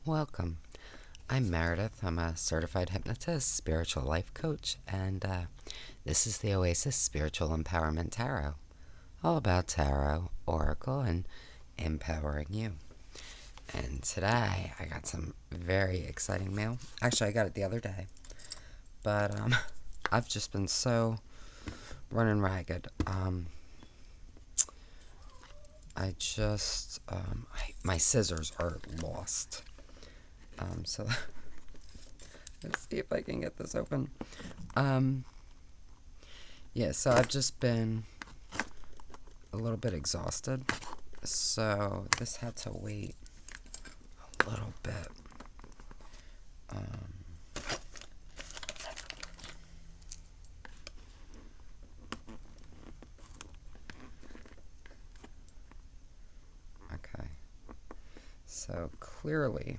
Welcome. I'm Meredith. I'm a certified hypnotist, spiritual life coach, and this is the Oasis Spiritual Empowerment Tarot. All about tarot, oracle, and empowering you. And today I got some very exciting mail. Actually, I got it the other day, but I've just been so running ragged. My scissors are lost. So let's see if I can get this open. So I've just been a little bit exhausted. So this had to wait a little bit. Okay. So clearly,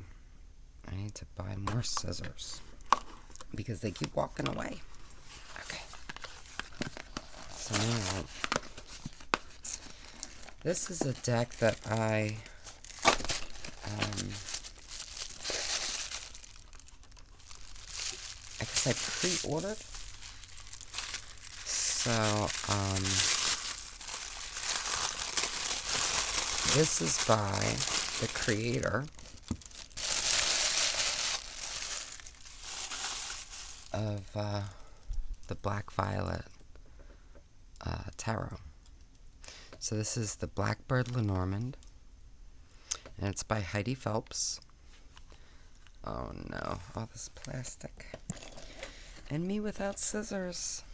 I need to buy more scissors because they keep walking away. Okay. So now, this is a deck that I guess I pre-ordered. So, this is by the creator of the Black Violet Tarot. So this is the Blackbird Lenormand, and it's by Heidi Phelps. Oh no, all this plastic. And me without scissors.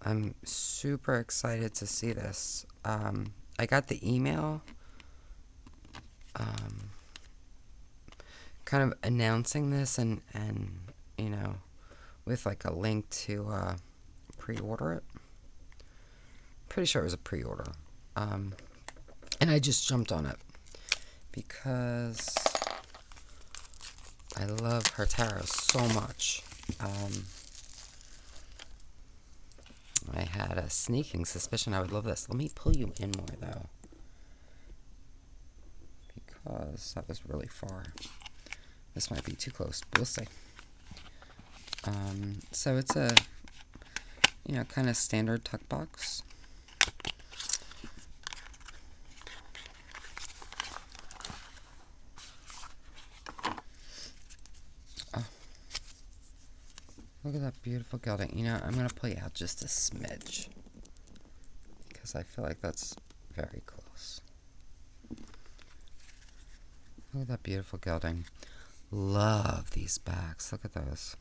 I'm super excited to see this. I got the email kind of announcing this and you know, with like a link to pre-order it. Pretty sure it was a pre-order. And I just jumped on it because I love her tarot so much. I had a sneaking suspicion I would love this. Let me pull you in more, though, because that was really far. This might be too close. We'll see. So it's a, kind of standard tuck box. Oh, look at that beautiful gilding. I'm going to pull you out just a smidge because I feel like that's very close. Look at that beautiful gilding. Love these backs. Look at those.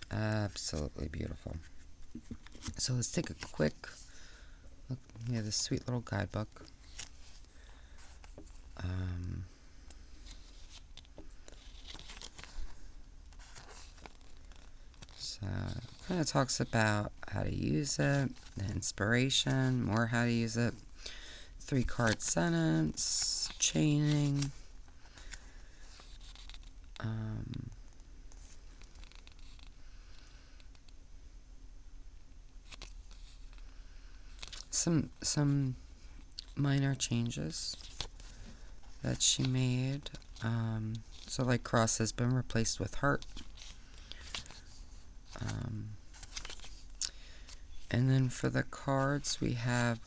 Absolutely beautiful. So let's take a quick look. This sweet little guidebook. So it kind of talks about how to use it, the inspiration, more how to use it, 3-card sentence, chaining. Some minor changes that she made. So like cross has been replaced with heart. And then for the cards we have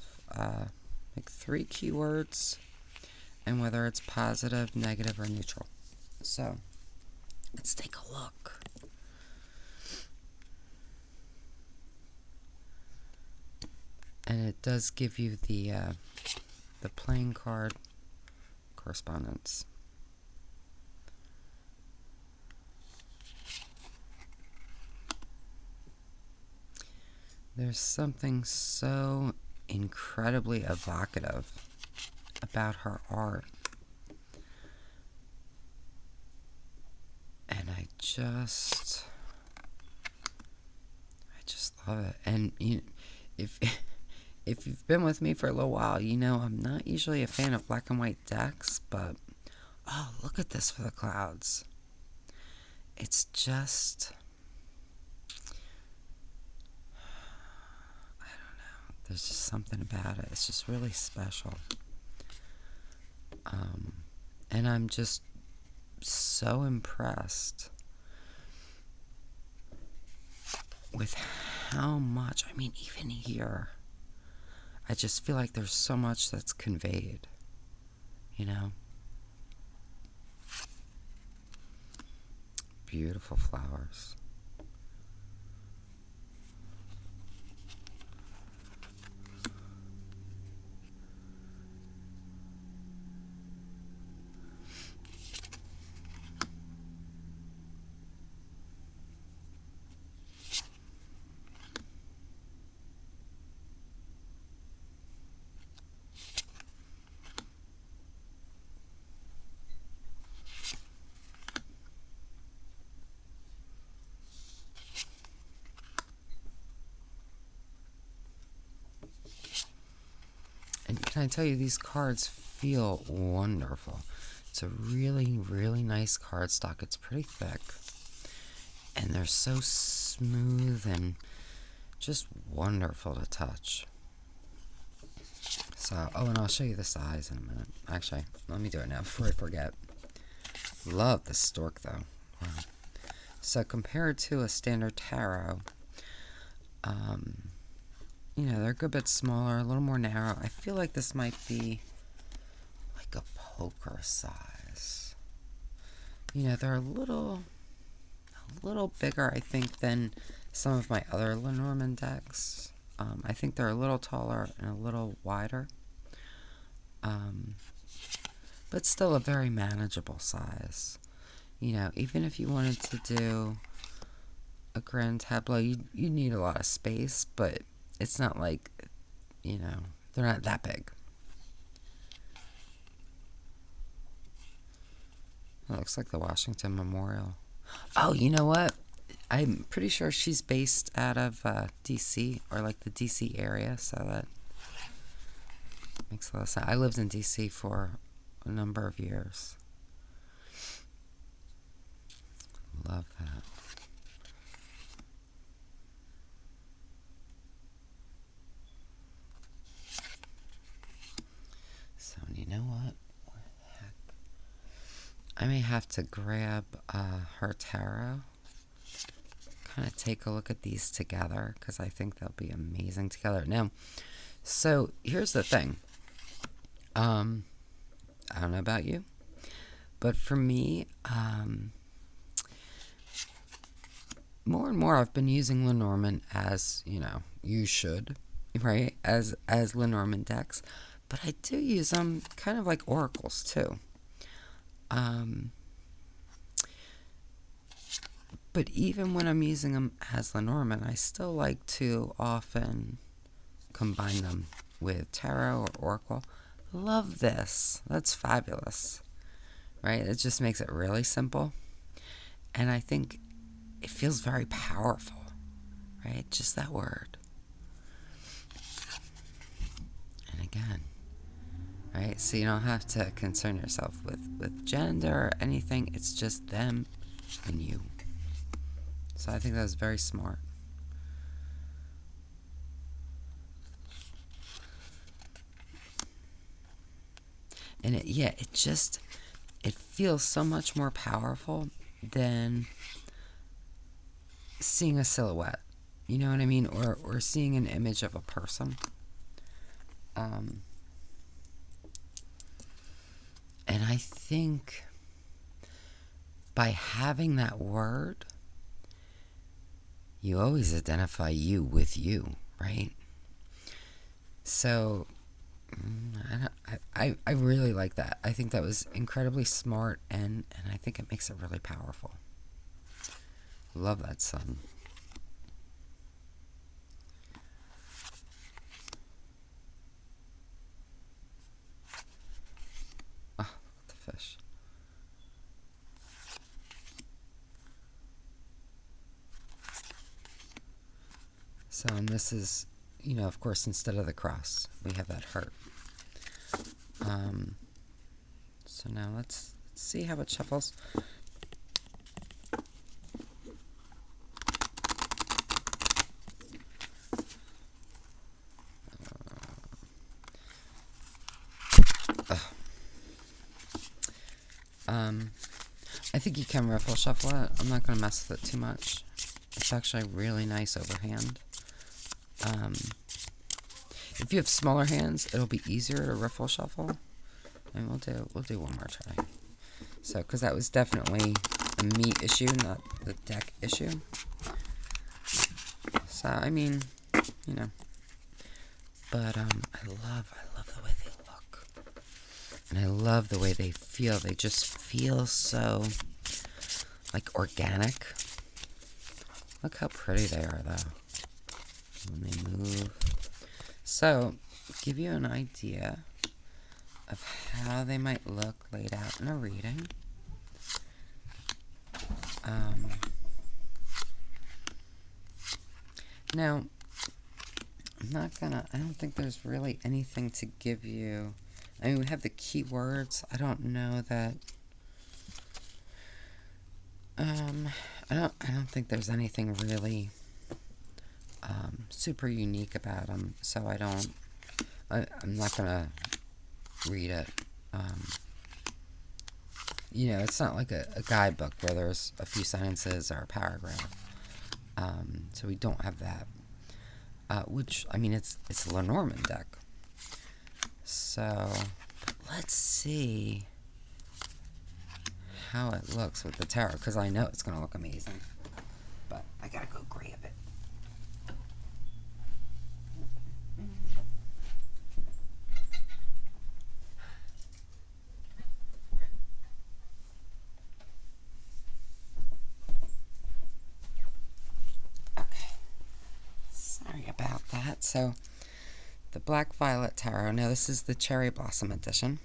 like 3 keywords and whether it's positive, negative, or neutral. So let's take a look. And it does give you the playing card correspondence. There's something so incredibly evocative about her art. And I just love it. And if you've been with me for a little while, I'm not usually a fan of black and white decks, but oh, look at this for the clouds. It's just, I don't know. There's just something about it. It's just really special. And I'm just so impressed with how much, I mean, even here, I just feel like there's so much that's conveyed, you know? Beautiful flowers. And can I tell you, these cards feel wonderful. It's a really, really nice cardstock. It's pretty thick. And they're so smooth and just wonderful to touch. So, oh, and I'll show you the size in a minute. Actually, let me do it now before I forget. Love the stork, though. Wow. So, compared to a standard tarot, you know, they're a good bit smaller, a little more narrow. I feel like this might be like a poker size. You know, they're a little bigger, I think, than some of my other Lenormand decks. I think they're a little taller and a little wider. But still a very manageable size. You know, even if you wanted to do a grand tableau, you need a lot of space, but it's not like, you know, they're not that big. It looks like the Washington Memorial. Oh, you know what? I'm pretty sure she's based out of D.C. or like the D.C. area, so that makes a lot of sense. I lived in D.C. for a number of years. Love that. So, you know what? What the heck? I may have to grab her tarot. Kind of take a look at these together because I think they'll be amazing together. Now, so here's the thing. I don't know about you, but for me, more and more I've been using Lenormand as, you know, you should, right? As Lenormand decks, but I do use them kind of like oracles too. But even when I'm using them as Lenormand, I still like to often combine them with tarot or oracle. Love this. That's fabulous, right? It just makes it really simple. And I think it feels very powerful, right? Just that word. And again, right? So you don't have to concern yourself with gender or anything. It's just them and you. So I think that was very smart. And it feels so much more powerful than seeing a silhouette. You know what I mean? Or seeing an image of a person. And I think by having that word, you always identify you with you, right? So, I really like that. I think that was incredibly smart, and I think it makes it really powerful. Love that sun. Oh, the fish. So, and this is, you know, of course, instead of the cross, we have that heart. So now let's see how it shuffles. I think you can riffle shuffle it. I'm not going to mess with it too much. It's actually really nice overhand. If you have smaller hands, it'll be easier to riffle shuffle. And we'll do one more try. So, because that was definitely a me issue, not the deck issue. So, I mean, you know. But I love the way they look. And I love the way they feel. They just feel so, like, organic. Look how pretty they are, though, when they move. So, give you an idea of how they might look laid out in a reading. Now, I don't think there's really anything to give you. I mean, we have the keywords. I don't know that, I don't think there's anything really, super unique about them, so I'm not gonna read it. It's not like a guidebook where there's a few sentences or a paragraph. So we don't have that. Which, I mean, it's a Lenormand deck. So, let's see how it looks with the tarot, because I know it's going to look amazing. But I got to go grab it. About that. So the Black Violet Tarot. Now this is the Cherry Blossom edition.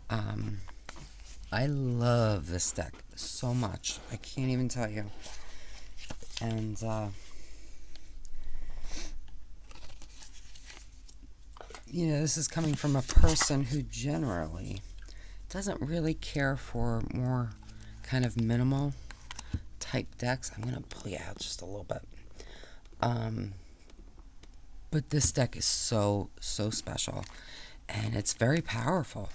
I love this deck so much. I can't even tell you. And this is coming from a person who generally doesn't really care for more kind of minimal type decks. I'm gonna pull you out just a little bit. But this deck is so special, and it's very powerful,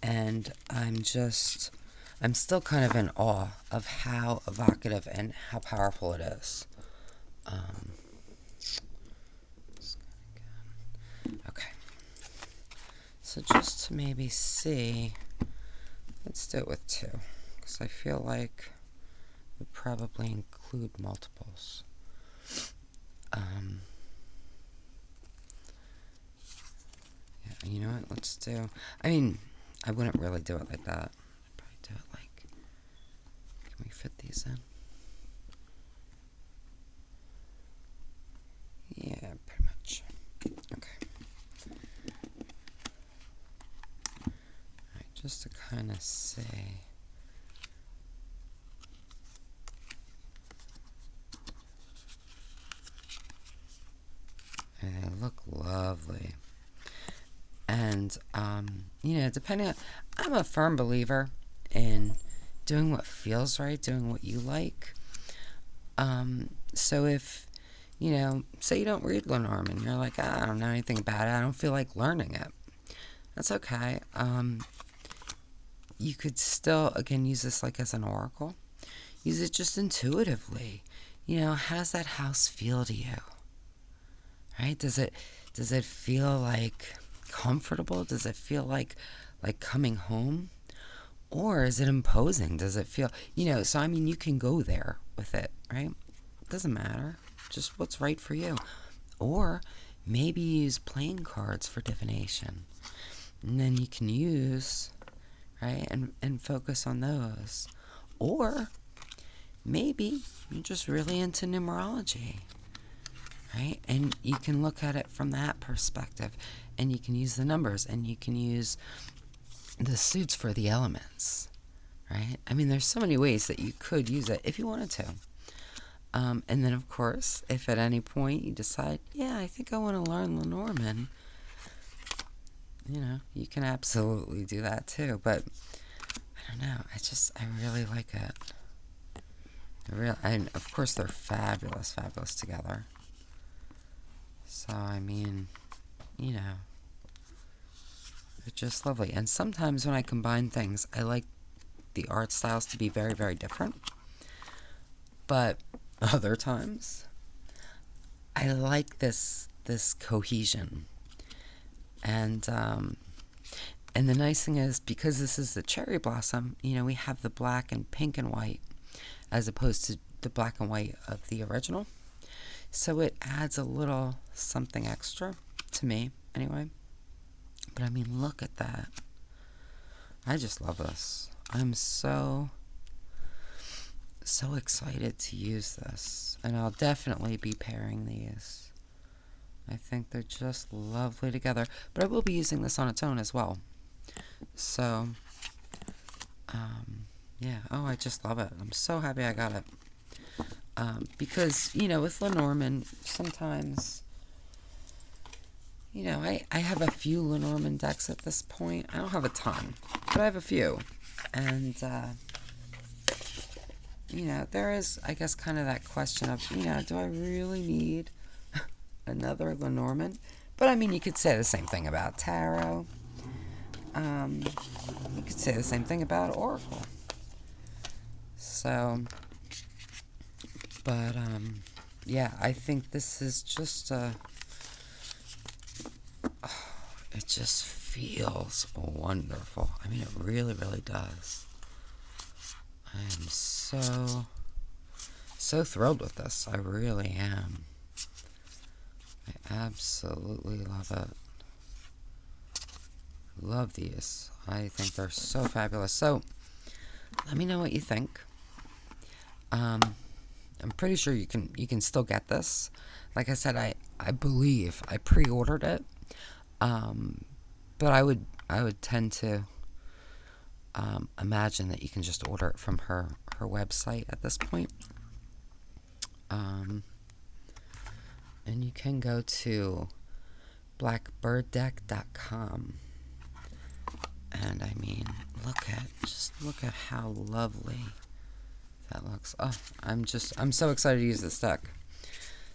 and I'm still kind of in awe of how evocative and how powerful it is. Okay, so just to maybe see, let's do it with two, because I feel like we probably include multiples. You know what? Let's do. I mean, I wouldn't really do it like that. I'd probably do it like. Can we fit these in? Yeah, pretty much. Okay. Alright, just to kind of see. And they look lovely. And, depending on, I'm a firm believer in doing what feels right, doing what you like. So if, say you don't read Lenormand, you're like, I don't know anything about it, I don't feel like learning it. That's okay. You could still, again, use this like as an oracle. Use it just intuitively. How does that house feel to you? Right? Does it feel like comfortable? Does it feel like coming home? Or is it imposing? Does it feel, so I mean, you can go there with it, right? It doesn't matter. Just what's right for you. Or maybe use playing cards for divination. And then you can use, right, and focus on those. Or maybe you're just really into numerology. Right? And you can look at it from that perspective, and you can use the numbers, and you can use the suits for the elements, right? I mean, there's so many ways that you could use it if you wanted to. And then, of course, if at any point you decide, yeah, I think I want to learn Lenormand, you can absolutely do that too. But I don't know. I really like it. And of course, they're fabulous together. So, I mean, they're just lovely. And sometimes when I combine things, I like the art styles to be very, very different. But other times, I like this cohesion. And the nice thing is, because this is the cherry blossom, we have the black and pink and white as opposed to the black and white of the original. So it adds a little something extra to me, anyway. But I mean, look at that. I just love this. I'm so excited to use this. And I'll definitely be pairing these. I think they're just lovely together. But I will be using this on its own as well. So, yeah. Oh, I just love it. I'm so happy I got it. Because, with Lenormand, sometimes, I have a few Lenormand decks at this point. I don't have a ton, but I have a few. And, there is, I guess, kind of that question of, do I really need another Lenormand? But, I mean, you could say the same thing about Tarot. You could say the same thing about Oracle. So, but, yeah, I think this is just it just feels wonderful. I mean, it really, really does. I am so thrilled with this. I really am. I absolutely love it. Love these. I think they're so fabulous. So, let me know what you think. I'm pretty sure you can still get this. Like I said, I believe I pre-ordered it. But I would tend to imagine that you can just order it from her website at this point. And you can go to blackbirddeck.com. And I mean, look at how lovely that looks. Oh, I'm so excited to use this deck.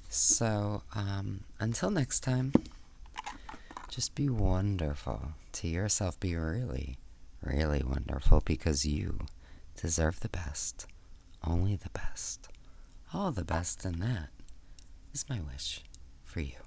So, until next time, just be wonderful to yourself. Be really, really wonderful, because you deserve the best. Only the best. All the best, and that is my wish for you.